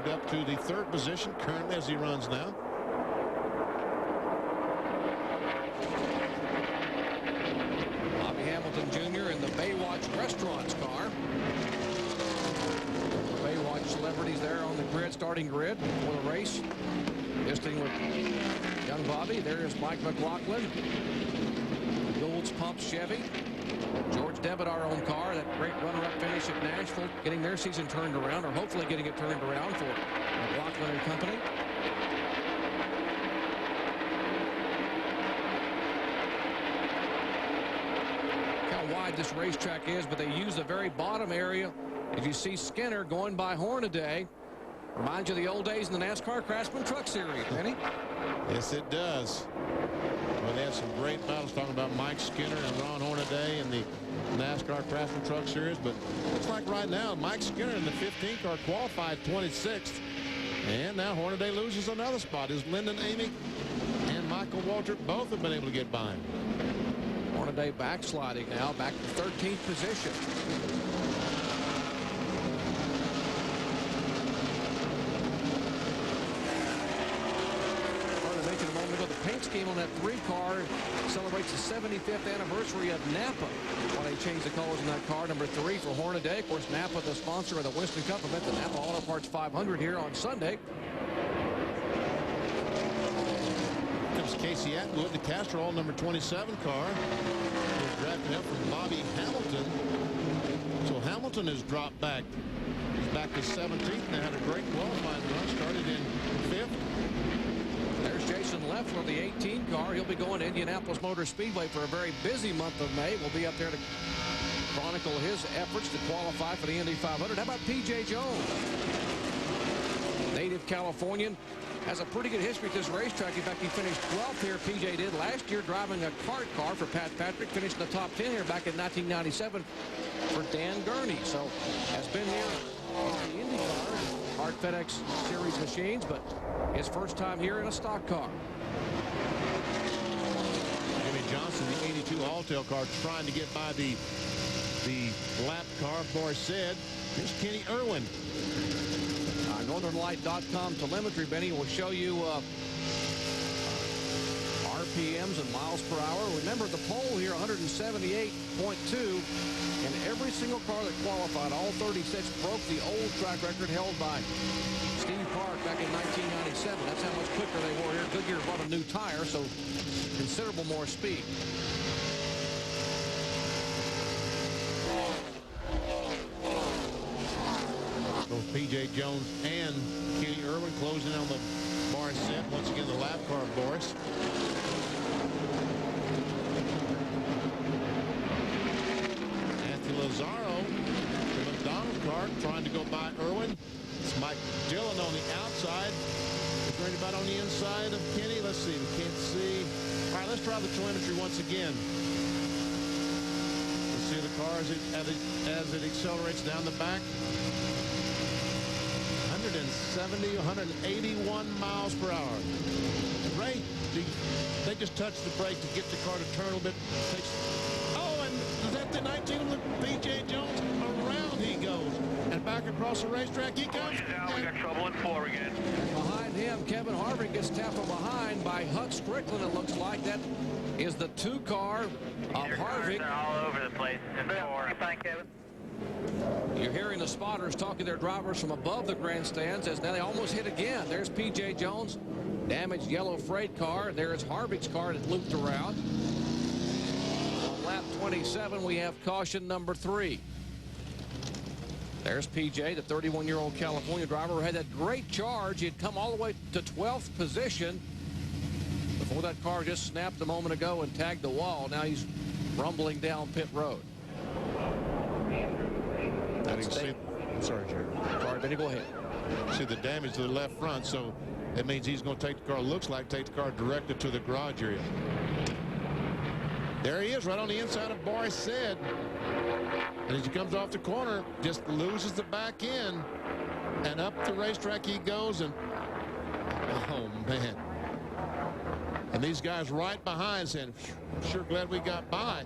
moved up to the 3rd position currently as he runs now. Bobby Hamilton Jr. in the Baywatch Restaurants car. Baywatch celebrities there on the grid, starting grid for the race. Visiting with young Bobby. There's Mike McLaughlin. Gould's Pump Chevy. George Devitt, our own car. That great runner-up finish at Nashville, getting their season turned around, or hopefully getting it turned around for McLaughlin and company. How wide this racetrack is, but they use the very bottom area. If you see Skinner going by Hornaday, reminds you of the old days in the NASCAR Craftsman Truck Series, Benny? Yes, it does. Well, they had some great battles talking about Mike Skinner and Ron Hornaday in the NASCAR Craftsman Truck Series. But looks like right now, Mike Skinner in the 15 car qualified 26th. And now Hornaday loses another spot. Is Lyndon Amy and Michael Waltrip both have been able to get by him. Hornaday backsliding now, back to 13th position. The paint scheme on that 3 car celebrates the 75th anniversary of Napa. While they changed the colors in that car, number 3 for Hornaday. Of course, Napa, the sponsor of the Winston Cup event, the Napa Auto Parts 500 here on Sunday. Comes Casey Atwood, the Castrol number 27 car. Was drafted up from Bobby Hamilton. So Hamilton has dropped back. He's back to 17th. They had a great qualifying run. Started in 5th. There's Jason Leffler, the 18 car. He'll be going to Indianapolis Motor Speedway for a very busy month of May. We'll be up there to chronicle his efforts to qualify for the Indy 500. How about P.J. Jones? Native Californian. Has a pretty good history at this racetrack. In fact, he finished 12th here, P.J. did, last year driving a kart car for Pat Patrick. Finished in the top 10 here back in 1997 for Dan Gurney. So has been here in the Indy car, Hart FedEx Series machines, but his first time here in a stock car. Jimmy Johnson, the 82 Alltel car, trying to get by the lap car. Boris said, here's Kenny Irwin. NorthernLight.com telemetry, Benny, will show you RPMs and miles per hour. Remember the pole here, 178.2, and every single car that qualified, all 36, broke the old track record held by Steve Park back in 1997. That's how much quicker they were here. Goodyear bought a new tire, so considerable more speed. Both P.J. Jones and Kenny Irwin closing on the bar set. Once again, the lap car, Boris. Anthony Lazzaro, the McDonald car, trying to go by Irwin. It's Mike Dillon on the outside. Is there anybody on the inside of Kenny? Let's see. We can't see. All right, let's try the telemetry once again. Let's see the car as it accelerates down the back. 170, 181 miles per hour. Ray, they just touched the brake to get the car to turn a little bit. Oh, and is that the 19 with P.J. Jones? Around he goes. And back across the racetrack he comes. We got trouble in 4 again. Behind him, Kevin Harvick gets tapped from behind by Huck Strickland, it looks like. That is the 2 car of Harvick. They're all over the place. Thank Kevin. You're hearing the spotters talking to their drivers from above the grandstands as now they almost hit again. There's P.J. Jones, damaged yellow freight car. There's Harvick's car that looped around. On lap 27, we have caution number 3. There's P.J., the 31-year-old California driver who had that great charge. He had come all the way to 12th position before that car just snapped a moment ago and tagged the wall. Now he's rumbling down pit road. Sorry, Jerry. Sorry, Benny, go ahead. See the damage to the left front, so that means he's going to take the car, looks like take the car directed to the garage area. There he is, right on the inside of Boris Said. And as he comes off the corner, just loses the back end. And up the racetrack he goes, and oh, man. And these guys right behind saying, I'm sure glad we got by.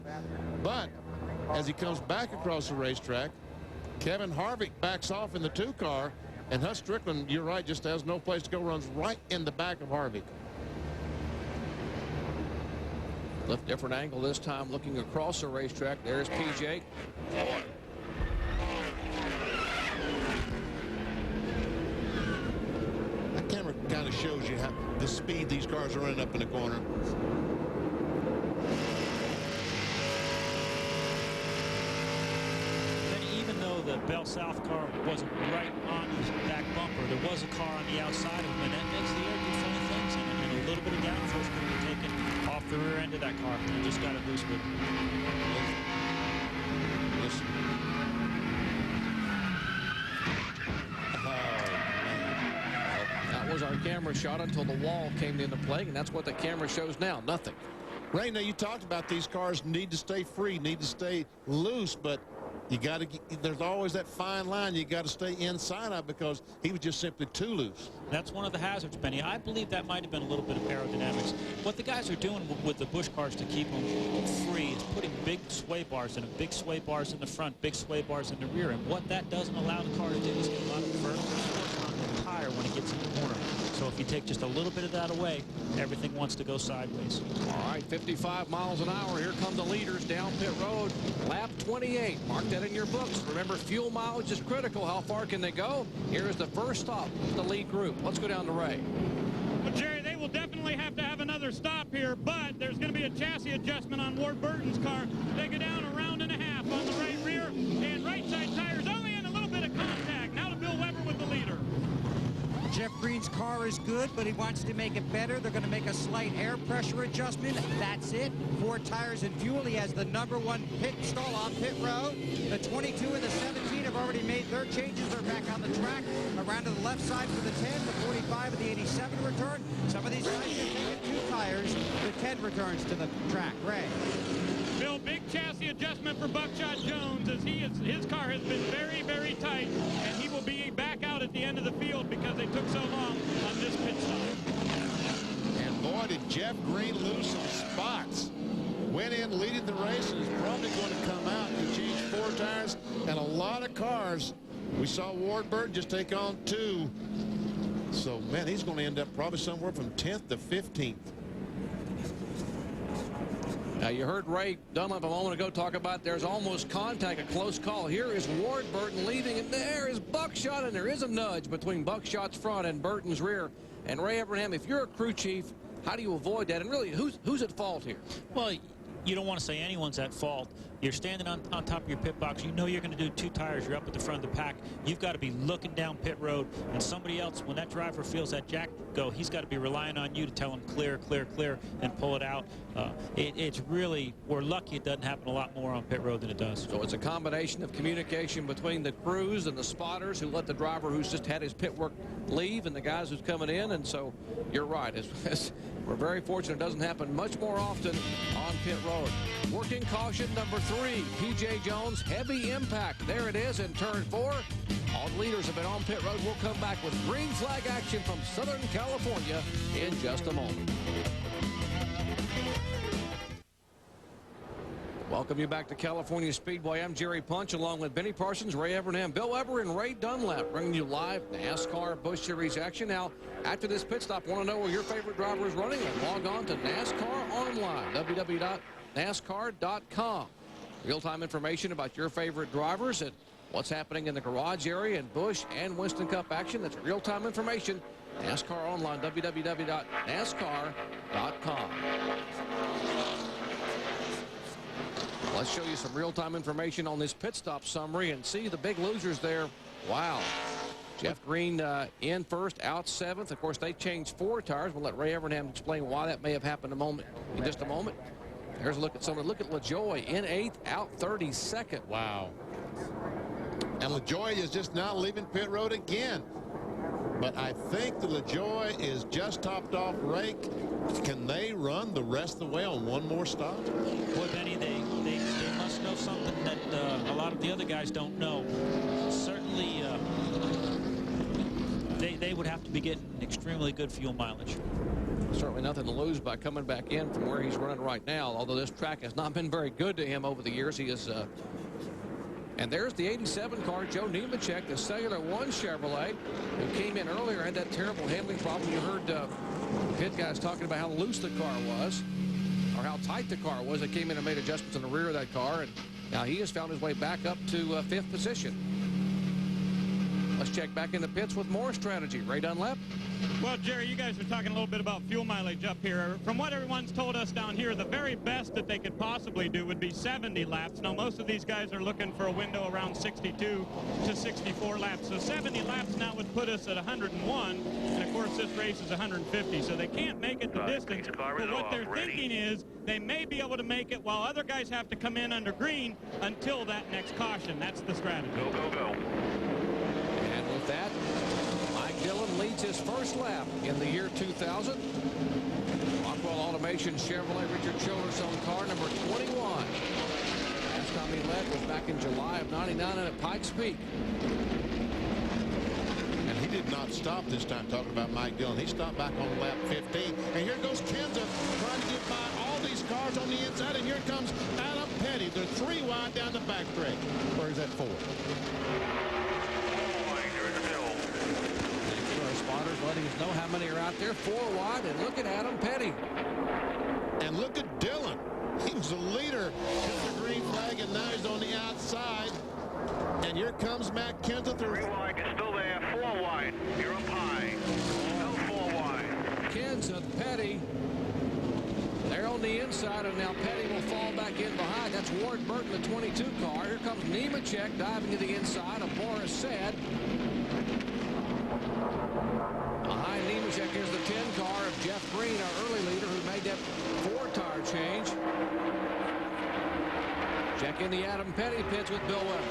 But as he comes back across the racetrack, Kevin Harvick backs off in the 2 car, And Hutch Strickland, you're right, just has no place to go, runs right in the back of Harvick. Left different angle this time, looking across the racetrack. There's PJ. That camera kind of shows you how the speed these cars are running up in the corner. Even though the Bell South car wasn't right on his back bumper, there was a car on the outside of him, and that makes the air do funny things, and a little bit of downforce can be taken off the rear end of that car. You just got to boost with it. That was our camera shot until the wall came into play, and that's what the camera shows now. Nothing. Ray, now you talked about these cars need to stay free, need to stay loose, but you got to. There's always that fine line you got to stay inside of, because he was just simply too loose. That's one of the hazards, Benny. I believe that might have been a little bit of aerodynamics. What the guys are doing with the Busch cars to keep them free is putting big sway bars in them, big sway bars in the front, big sway bars in the rear. And what that doesn't allow the car to do is get a lot of firm force on the tire when it gets in the corner. So if you take just a little bit of that away, everything wants to go sideways. All right, 55 miles an hour. Here come the leaders down pit road. Lap 28. Mark that in your books. Remember, fuel mileage is critical. How far can they go? Here's the first stop, the lead group. Let's go down to Ray. Well, Jerry, they will definitely have to have another stop here, but there's going to be a chassis adjustment on Ward Burton's car. They go down a round and a half on the right rear, and right side tires only in a little bit of contact. Now to Bill Weber with the leader. Jeff Green's car is good, but he wants to make it better. They're going to make a slight air pressure adjustment. That's it. 4 tires and fuel. He has the #1 pit stall on pit road. The 22 and the 17 have already made their changes. They're back on the track. Around to the left side for the 10. The 45 and the 87 return. Some of these guys have taken 2 tires. The 10 returns to the track. Ray. Bill, big chassis adjustment for Buckshot Jones, as his car has been very, very tight, and he will be back out at the end of the field because they took so long on this pit stop. And boy, did Jeff Green lose some spots. Went in leading the race and is probably going to come out to change 4 tires and a lot of cars. We saw Ward Burton just take on 2. So, man, he's going to end up probably somewhere from 10th to 15th. Now, you heard Ray Dunlap a moment ago talk about there's almost contact, a close call. Here is Ward Burton leading, and there is Buckshot, and there is a nudge between Buckshot's front and Burton's rear. And Ray Abraham, if you're a crew chief, how do you avoid that? And really, who's at fault here? Well, you don't want to say anyone's at fault. You're standing on top of your pit box. You know you're going to do 2 tires. You're up at the front of the pack. You've got to be looking down pit road. And somebody else, when that driver feels that jack go, he's got to be relying on you to tell him clear, clear, clear, and pull it out. It's really, we're lucky it doesn't happen a lot more on pit road than it does. So it's a combination of communication between the crews and the spotters who let the driver who's just had his pit work leave and the guys who's coming in. And so you're right. We're very fortunate it doesn't happen much more often on pit road. Working caution number 3, P.J. Jones, heavy impact. There it is in turn 4. All the leaders have been on pit road. We'll come back with green flag action from Southern California in just a moment. Welcome you back to California Speedway. I'm Jerry Punch along with Benny Parsons, Ray Evernham, Bill Weber, and Ray Dunlap, bringing you live NASCAR Busch Series action. Now, after this pit stop, want to know where your favorite driver is running? And log on to NASCAR Online, www.nascar.com. Real-time information about your favorite drivers and what's happening in the garage area in Busch and Winston Cup action. That's real-time information. NASCAR Online, www.nascar.com. Let's show you some real-time information on this pit stop summary and see the big losers there. Wow. Jeff Green in first, out 7th. Of course, they changed 4 tires. We'll let Ray Evernham explain why that may have happened in just a moment. There's a look at someone. Look at LaJoy in 8th, out 32nd. Wow. And LaJoy is just now leaving pit road again. But I think the LaJoy is just topped off rake. Can they run the rest of the way on one more stop? Boy, Benny, they must know something that a lot of the other guys don't know. Certainly, they would have to be getting extremely good fuel mileage. Certainly nothing to lose by coming back in from where he's running right now, although this track has not been very good to him over the years. He has And there's the 87 car, Joe Nemechek, the Cellular One Chevrolet, who came in earlier, had that terrible handling problem. You heard the pit guys talking about how loose the car was, or how tight the car was. They came in and made adjustments in the rear of that car, and now he has found his way back up to fifth position. Let's check back in the pits with more strategy. Ray Dunlap. Well, Jerry, you guys are talking a little bit about fuel mileage up here. From what everyone's told us down here, the very best that they could possibly do would be 70 laps. Now, most of these guys are looking for a window around 62 to 64 laps. So 70 laps now would put us at 101. And, of course, this race is 150. So they can't make it the distance. But what they're thinking is they may be able to make it while other guys have to come in under green until that next caution. That's the strategy. Go, go, go. And with that, Mike Dillon leads his first lap in the year 2000. Rockwell Automation Chevrolet, Richard Childress on car number 21. Last time he led was back in July of '99 at Pikes Peak. And he did not stop this time, talking about Mike Dillon. He stopped back on lap 15. And here goes Kenza trying to get by all these cars on the inside. And here comes Adam Petty. They're 3 wide down the back straight. Or is that 4? Spotters letting us know how many are out there. 4 wide, and look at Adam Petty. And look at Dillon. He was the leader in the green flag, and now he's on the outside. And here comes Matt Kenseth. 3 wide, you're still there. 4 wide, you're up high. No 4 wide. Kenseth, Petty. They're on the inside, and now Petty will fall back in behind. That's Ward Burton, the 22 car. Here comes Nemechek diving to the inside of Boris Said. Behind Nemechek, here's the 10 car of Jeff Green, our early leader, who made that 4-tire change. Check in the Adam Petty pits with Bill Weber.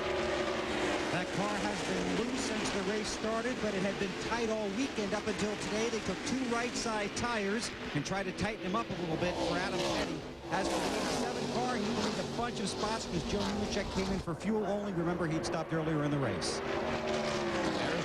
That car has been loose since the race started, but it had been tight all weekend up until today. They took 2 right-side tires and tried to tighten them up a little bit for Adam Petty. As for the 87 car, he needed a bunch of spots because Joe Nemechek came in for fuel only. Remember, he'd stopped earlier in the race.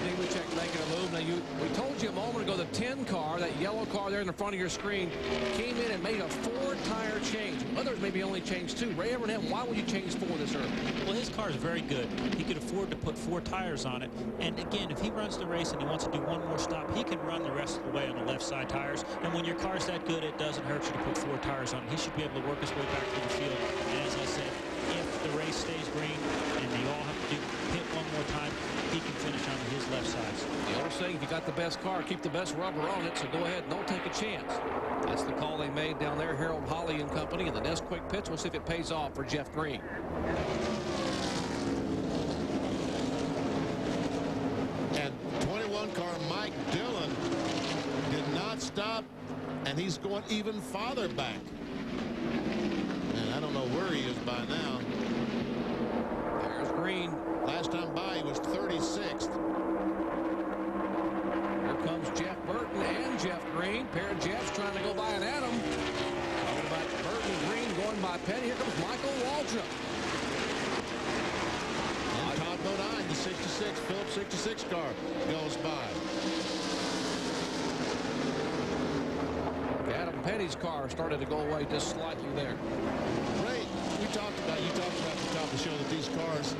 Nemechek making a move. Now, we told you a moment ago the 10 car, that yellow car there in the front of your screen, came in and made a 4-tire change. Others maybe only changed 2. Ray Evernham, why would you change 4 this early? Well, his car is very good. He could afford to put 4 tires on it. And again, if he runs the race and he wants to do one more stop, he can run the rest of the way on the left side tires. And when your car's that good, it doesn't hurt you to put 4 tires on it. He should be able to work his way back through the field. And as I said, if the race stays green and they all have to hit one more time, he can finish on his left sides. The old saying, if you got the best car, keep the best rubber on it, so go ahead and don't take a chance. That's the call they made down there, Harold Holly and company, in the Nesquik pits. We'll see if it pays off for Jeff Green. And 21 car Mike Dillon did not stop, and he's going even farther back. And I don't know where he is by now. There's Green. Last time by, he was 36th. Here comes Jeff Burton and Jeff Green. Pair of Jeffs trying to go by an Adam. Talking about Burton and Green going by Petty. Here comes Michael Waldrop. And Todd Bodine, the 66, Phillips 66 car, goes by. Adam Petty's car started to go away just slightly there. Ray, you talked about at the top of the show that these cars,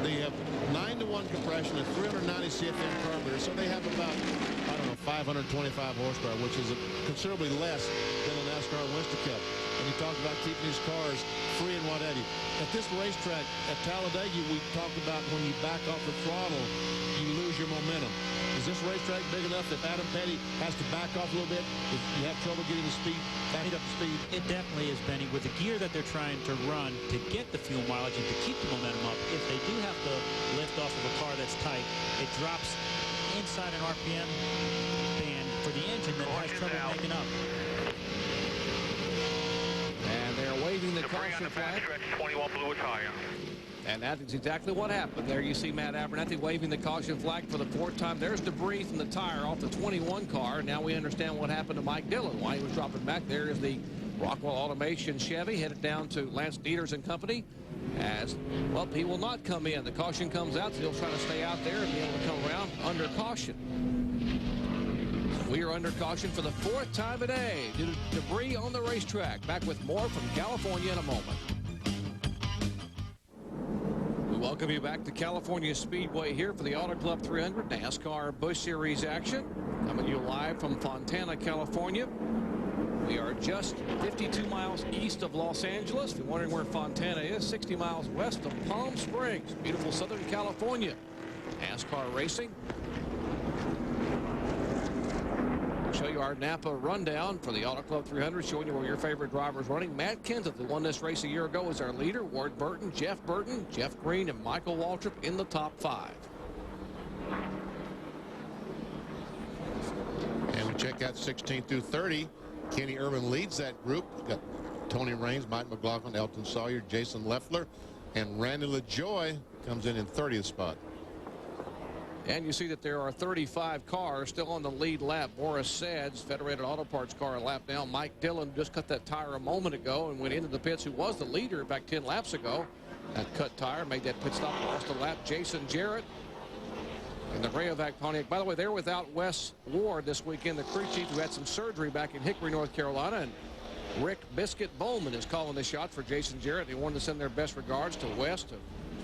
they have 9-to-1 compression and 390 CFM carburetor, so they have about, I don't know, 525 horsepower, which is considerably less than a NASCAR Winston Cup. And you talked about keeping these cars free and what have you. At this racetrack at Talladega, we talked about when you back off the throttle, you lose your momentum. Is this racetrack big enough that Adam Petty has to back off a little bit if you have trouble getting the speed, back up to speed? It definitely is, Benny. With the gear that they're trying to run to get the fuel mileage and to keep the momentum up, if they do have to lift off of a car that's tight, it drops inside an RPM band for the engine that has trouble making up. And they're waving the Debris caution on the flag. backstretch, 21 blew a tire. And that is exactly what happened. There you see Matt Abernathy waving the caution flag for the 4th time. There's debris from the tire off the 21 car. Now we understand what happened to Mike Dillon, why he was dropping back. There is the Rockwell Automation Chevy headed down to Lance Dieters and company. As well, he will not come in. The caution comes out, so he'll try to stay out there and be able to come around under caution. So we are under caution for the 4th time today due to debris on the racetrack. Back with more from California in a moment. We welcome Welcome you back to California Speedway here for the Auto Club 300 NASCAR Busch Series action. Coming to you live from Fontana, California. We are just 52 miles east of Los Angeles. If you're wondering where Fontana is, 60 miles west of Palm Springs, beautiful Southern California. NASCAR racing. We'll show you our Napa rundown for the Auto Club 300, showing you where your favorite driver is running. Matt Kenseth, who won this race a year ago, is our leader. Ward Burton, Jeff Green, and Michael Waltrip in the top 5. And we check out 16 through 30. Kenny Irvin leads that group. We've got Tony Raines, Mike McLaughlin, Elton Sawyer, Jason Leffler, and Randy LaJoie comes in 30th spot. And you see that there are 35 cars still on the lead lap. Boris Sads, Federated Auto Parts car, a lap down. Mike Dillon just cut that tire a moment ago and went into the pits, who was the leader back 10 laps ago. That cut tire made that pit stop, lost a lap. Jason Jarrett and the Rayovac Pontiac. By the way, they're without Wes Ward this weekend, the crew chief, who had some surgery back in Hickory, North Carolina. And Rick Biscuit Bowman is calling the shot for Jason Jarrett. They wanted to send their best regards to Wes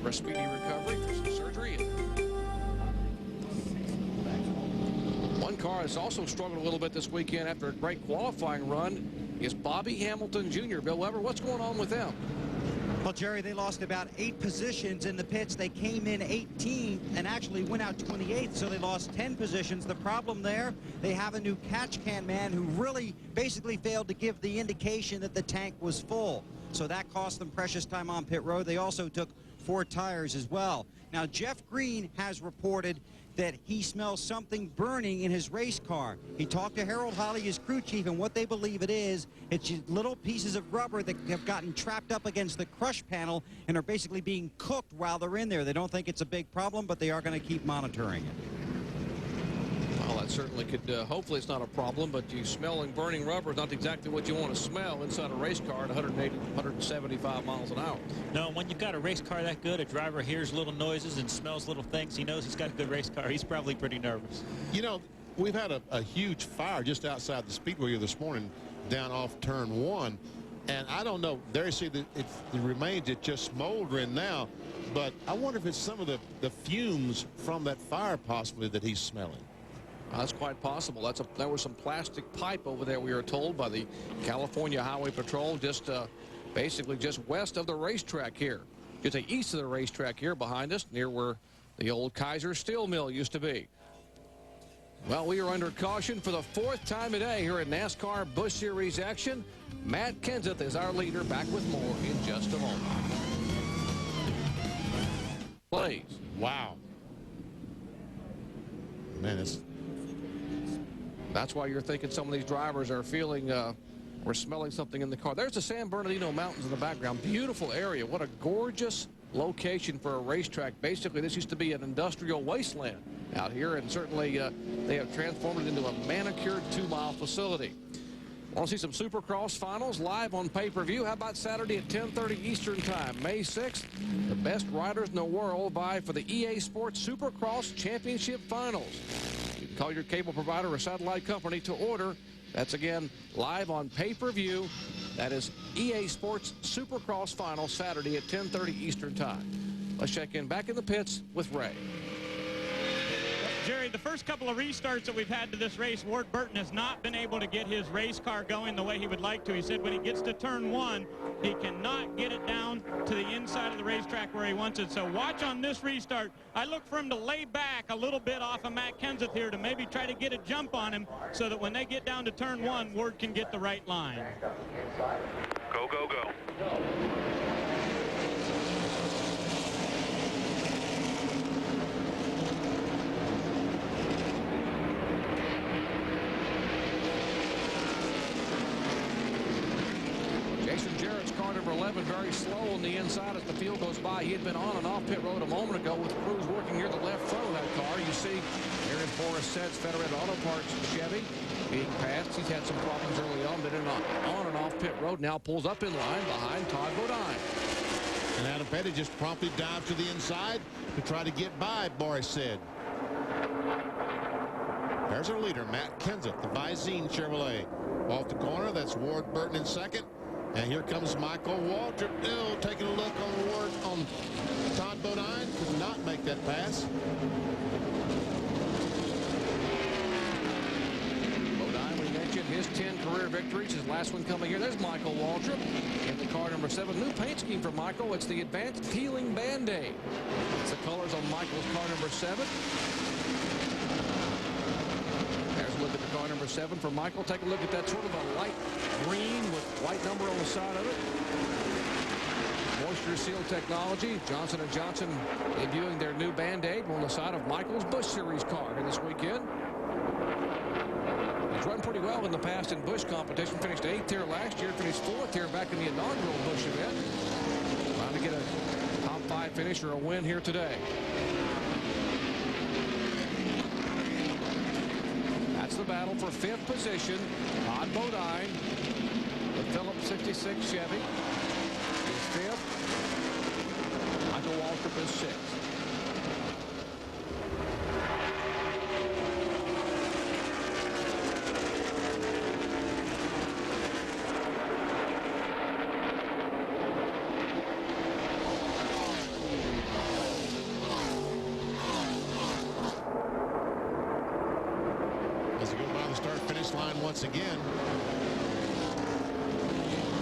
for a speedy recovery for some surgery. One car has also struggled a little bit this weekend after a great qualifying run is Bobby Hamilton Jr. Bill Weber, what's going on with them? Well, Jerry, they lost about 8 positions in the pits. They came in 18th and actually went out 28th, so they lost 10 positions. The problem there, they have a new catch can man who really basically failed to give the indication that the tank was full. So that cost them precious time on pit road. They also took 4 tires as well. Now, Jeff Green has reported that he smells something burning in his race car. He talked to Harold Holly, his crew chief, and what they believe it is, it's just little pieces of rubber that have gotten trapped up against the crush panel and are basically being cooked while they're in there. They don't think it's a big problem, but they are going to keep monitoring it. Well, that certainly could, hopefully it's not a problem, but you smelling burning rubber is not exactly what you want to smell inside a race car at 180, 175 miles an hour. No, when you've got a race car that good, a driver hears little noises and smells little things, he knows he's got a good race car. He's probably pretty nervous. You know, we've had a huge fire just outside the Speedway here this morning down off turn 1. And I don't know, there you see the remains, it's just smoldering now. But I wonder if it's some of the fumes from that fire possibly that he's smelling. That's quite possible. There was some plastic pipe over there, we were told, by the California Highway Patrol, just basically just west of the racetrack here. Just east of the racetrack here behind us, near where the old Kaiser Steel Mill used to be. Well, we are under caution for the 4th time today here at NASCAR Busch Series action. Matt Kenseth is our leader. Back with more in just a moment. Plays. Wow. Man, that's why you're thinking some of these drivers are feeling or smelling something in the car. There's the San Bernardino Mountains in the background. Beautiful area. What a gorgeous location for a racetrack. Basically, this used to be an industrial wasteland out here, and certainly they have transformed it into a manicured 2-mile facility. Want to see some Supercross finals live on pay-per-view? How about Saturday at 10:30 Eastern Time, May 6th? The best riders in the world vie for the EA Sports Supercross Championship Finals. You can call your cable provider or satellite company to order. That's, again, live on pay-per-view. That is EA Sports Supercross Finals, Saturday at 10:30 Eastern Time. Let's check in back in the pits with Ray. Jerry, the first couple of restarts that we've had to this race, Ward Burton has not been able to get his race car going the way he would like to. He said when he gets to turn 1, he cannot get it down to the inside of the racetrack where he wants it. So watch on this restart. I look for him to lay back a little bit off of Matt Kenseth here to maybe try to get a jump on him so that when they get down to turn 1, Ward can get the right line. Go, go, go. Car number 11 very slow on the inside as the field goes by. He had been on and off pit road a moment ago with crews working near the left front of that car. You see there is Boris Sads, Federated Auto Parts Chevy being passed. He's had some problems early on, but on and off pit road. Now pulls up in line behind Todd Bodine. And Adam Petty just promptly dives to the inside to try to get by, Boris said. There's our leader, Matt Kenseth, the Visine Chevrolet. Off the corner, that's Ward Burton in second. And here comes Michael Waltrip, taking a look on Todd Bodine. that pass. Bodine, we mentioned his 10 career victories. His last one coming here. There's Michael Waltrip in the car number 7. New paint scheme for Michael. It's the advanced peeling Band-Aid. It's the colors on Michael's car number 7. There's a look at the car number 7 for Michael. Take a look at that sort of a light green with white number on the side of it. Moisture seal technology. Johnson & Johnson debuting their new Band-Aid on the side of Michael's Busch Series car here this weekend. He's run pretty well in the past in Busch competition. Finished 8th here last year. Finished 4th here back in the inaugural Busch event. Trying to get a top 5 finish or a win here today. That's the battle for 5th position. Todd Bodine, the Phillips 66 Chevy, is 5th. Michael Waltrip is 6th. As we go by the start-finish line once again,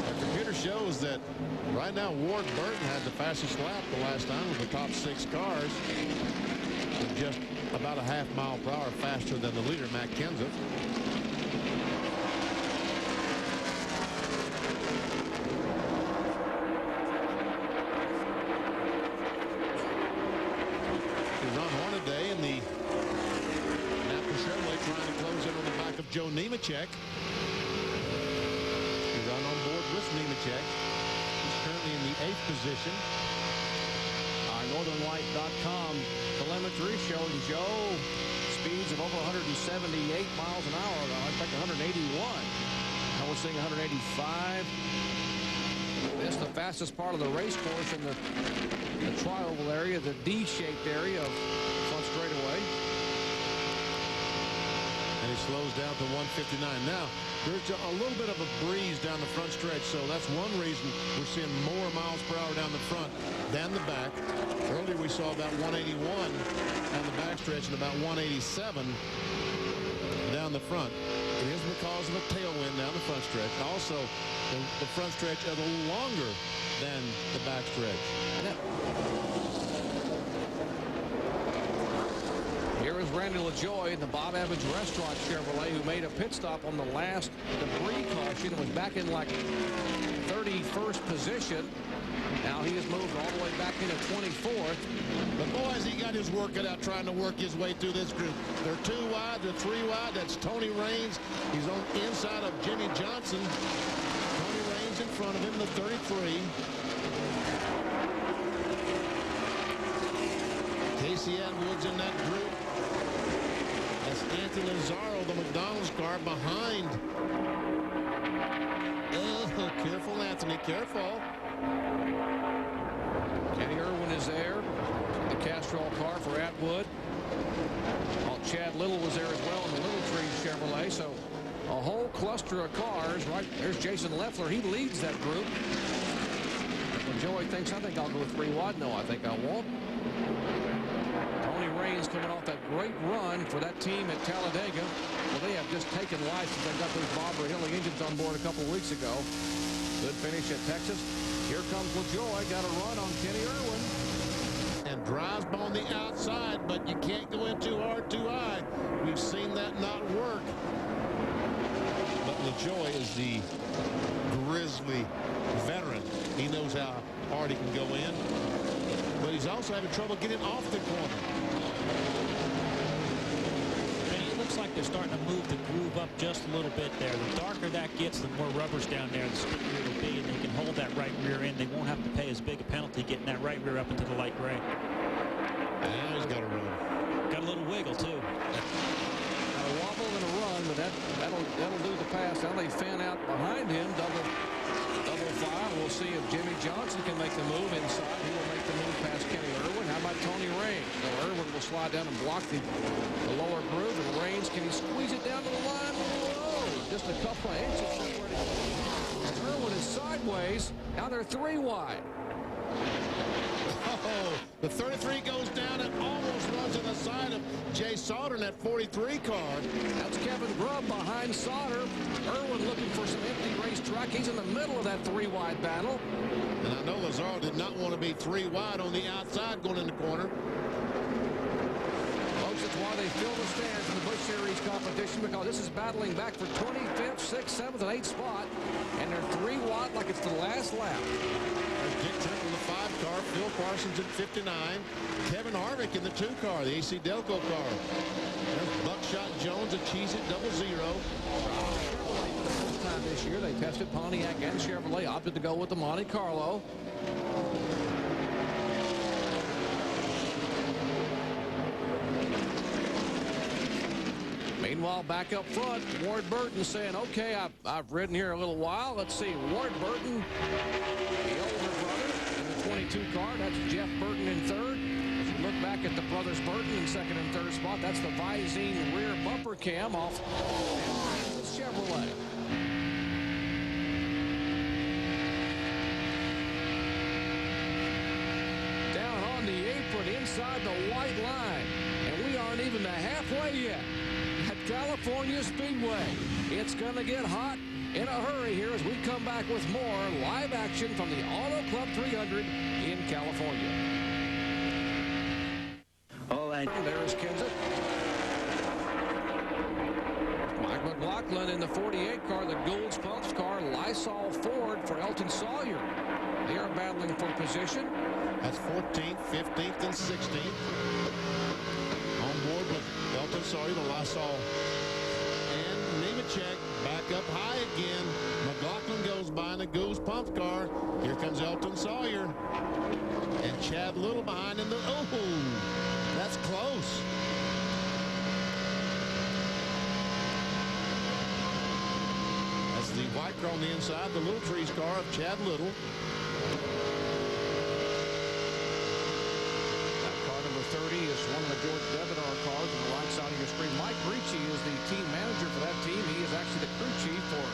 our computer shows that right now Ward Burton had the fastest lap the last time with the top 6 cars, with just about a half-mile per hour faster than the leader, Matt Kenseth. Ron Hornaday in the Chevrolet trying to close in on the back of Joe Nemechek. He's on board with Nemechek. He's currently in the 8th position. Our NorthernLight.com telemetry showing Joe speeds of over 178 miles an hour. In fact, 181. Now we're seeing 185. This is the fastest part of the race course in the tri-oval area, the D-shaped area of front straightaway. And he slows down to 159. Now, there's a little bit of a breeze down the front stretch, so that's one reason we're seeing more miles per hour down the front than the back. Earlier we saw about 181 down the back stretch and about 187 down the front. It is because of a tailwind down the front stretch. Also, the front stretch is a little longer than the back stretch. Here is Randy LaJoy in the Bob Evans Restaurant Chevrolet, who made a pit stop on the last debris caution and was back in like 31st position. Now he has moved all the way back into 24th. But boys, he got his work cut out trying to work his way through this group. They're 2 wide, they're 3 wide. That's Tony Raines. He's on the inside of Jimmy Johnson. Tony Raines in front of him, the 33. Casey Atwood's in that group. That's Anthony Lazzaro, the McDonald's car behind. Oh, careful, Anthony, careful. Kenny Irwin is there. The Castrol car for Atwood. Chad Little was there as well in the Little Tree Chevrolet. So a whole cluster of cars. Right there's Jason Leffler. He leads that group. When Joey thinks, I think I'll go 3 wide. No, I think I won't. Tony Raines coming off that great run for that team at Talladega. Well, they have just taken life since they got those Bobber Hilly engines on board a couple weeks ago. Good finish at Texas. Here comes LaJoy. Got a run on Kenny Irwin. And drives on the outside, but you can't go in too hard, too high. We've seen that not work. But LaJoy is the grizzly veteran. He knows how hard he can go in. But he's also having trouble getting off the corner. It looks like they're starting to move the groove up just a little bit there. The darker that gets, the more rubber's down there, the stickier it'll be, and they can hold that right rear in. They won't have to pay as big a penalty getting that right rear up into the light gray. Now he's got to run. Got a little wiggle, too. A wobble and a run, but that'll do the pass. Now they fan out behind him, double file. We'll see if Jimmy Johnson can make the move inside. He will make the move past Kenny Irwin. How about Tony Raines? So Irwin will slide down and block the lower groove. And Raines, can he squeeze it down to the line? Whoa, just a couple of inches separated. Irwin is sideways. Now they're 3 wide. Oh, Oh, the 33 goes down and almost runs to the side of Jay Sauter in that 43 car. That's Kevin Grubb behind Sauter. Irwin looking for some empty racetrack. He's in the middle of that 3-wide battle. And I know Lazaro did not want to be 3 wide on the outside going in the corner. Folks, that's why they fill the stands in the Busch Series competition, because this is battling back for 25th, 6th, 7th, and 8th spot. And they're 3 wide like it's the last lap. There's Dick Trent in the 5 car, Phil Parsons in 59, Kevin Harvick in the 2 car, the AC Delco car. There's Buckshot Jones, a Cheez-It 00. First time this year they tested Pontiac and Chevrolet, opted to go with the Monte Carlo. Meanwhile, back up front, Ward Burton saying, okay, I've ridden here a little while. Let's see, Ward Burton, the older brother in the 22 car. That's Jeff Burton in 3rd. If you look back at the brothers Burton in 2nd and 3rd spot, that's the Visine rear bumper cam off the Chevrolet. Down on the apron inside the white line, and we aren't even halfway yet. At California Speedway. It's going to get hot in a hurry here as we come back with more live action from the Auto Club 300 in California. All right. There's Kenseth. Mike McLaughlin in the 48 car, the Gould's Pumps car, Lysol Ford for Elton Sawyer. They are battling for position. That's 14th, 15th, and 16th. On board with Elton Sawyer, the Lysol. And Nemechek back up high again. McLaughlin goes by in the Goose Pumps car. Here comes Elton Sawyer. And Chad Little behind in the... Oh, that's close. That's the white car on the inside, the Little Trees car of Chad Little. That car number 30 is one of the George Devinar cars on the right side of your screen. Mike Ricci is the team manager for that team. He is actually the crew chief for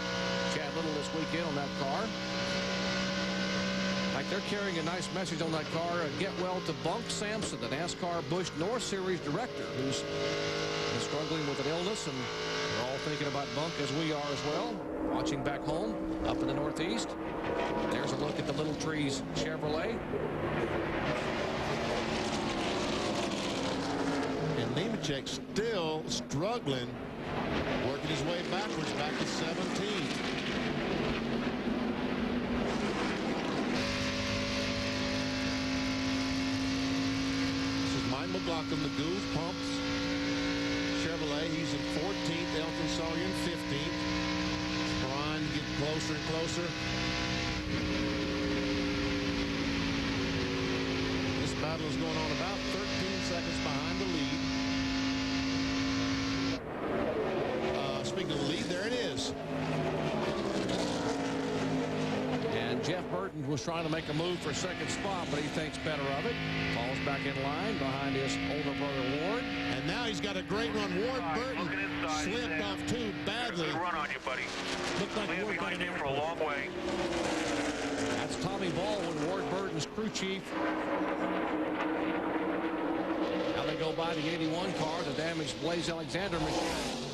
Chad Little this weekend on that car. Like they're carrying a nice message on that car. Get well to Bunk Sampson, the NASCAR Busch North Series director, who's been struggling with an illness, and we're all thinking about Bunk as we are as well. Watching back home up in the Northeast. There's a look at the Little Trees Chevrolet. And Nemechek still struggling, working his way backwards back to 17th. McLaughlin, the Goose Pumps Chevrolet. He's in 14th. Elton Sawyer in 15th. Trying to get closer and closer. This battle is going on about 13 seconds behind the lead. Speaking of the lead, there it is. And Jeff Burton was trying to make a move for second spot, but he thinks better of it. Falls back in line behind his older brother Ward. And now he's got a great run. Ward Burton slipped off too badly. Good run on you, buddy. Looked like Leave Ward got behind an you for a long way. That's Tommy Baldwin, Ward Burton's crew chief. Now they go by the 81 car, the damaged Blaze Alexander machine.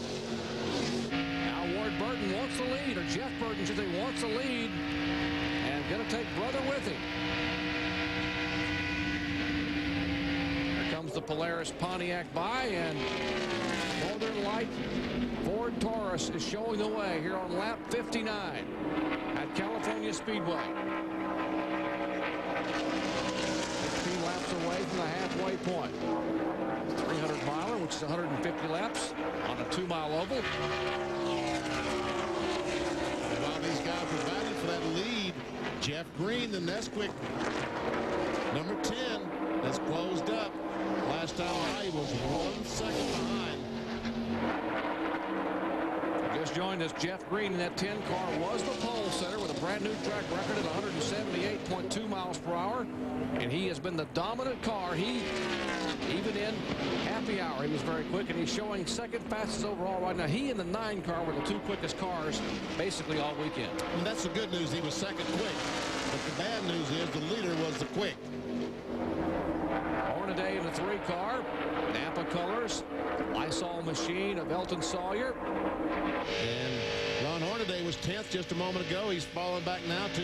Now Ward Burton wants the lead, or Jeff Burton should say wants the lead, and going to take brother with him. Here comes the Polaris Pontiac by, and Northern Light Ford Taurus is showing the way here on lap 59 at California Speedway. 15 laps away from the halfway point. 300 miler, which is 150 laps on a 2-mile oval. And while these guys were battling for that lead, Jeff Green, the Nesquik, number 10, has closed up. Last time I was 1 second behind. Just joined us, Jeff Green in that 10 car was the pole setter with a brand new track record at 178.2 miles per hour. And he has been the dominant car. Even in happy hour, he was very quick, and he's showing second fastest overall right now. He and the 9 car were the 2 quickest cars basically all weekend. And that's the good news. He was second quick. But the bad news is the leader was the quick. Hornaday in the 3 car. Napa colors. Lysol machine of Elton Sawyer. And Ron Hornaday was 10th just a moment ago. He's falling back now to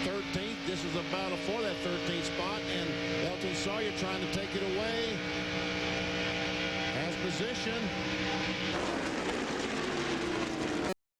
13th. This is a battle for that 13th spot, and Elton Sawyer trying to take it away. Has position.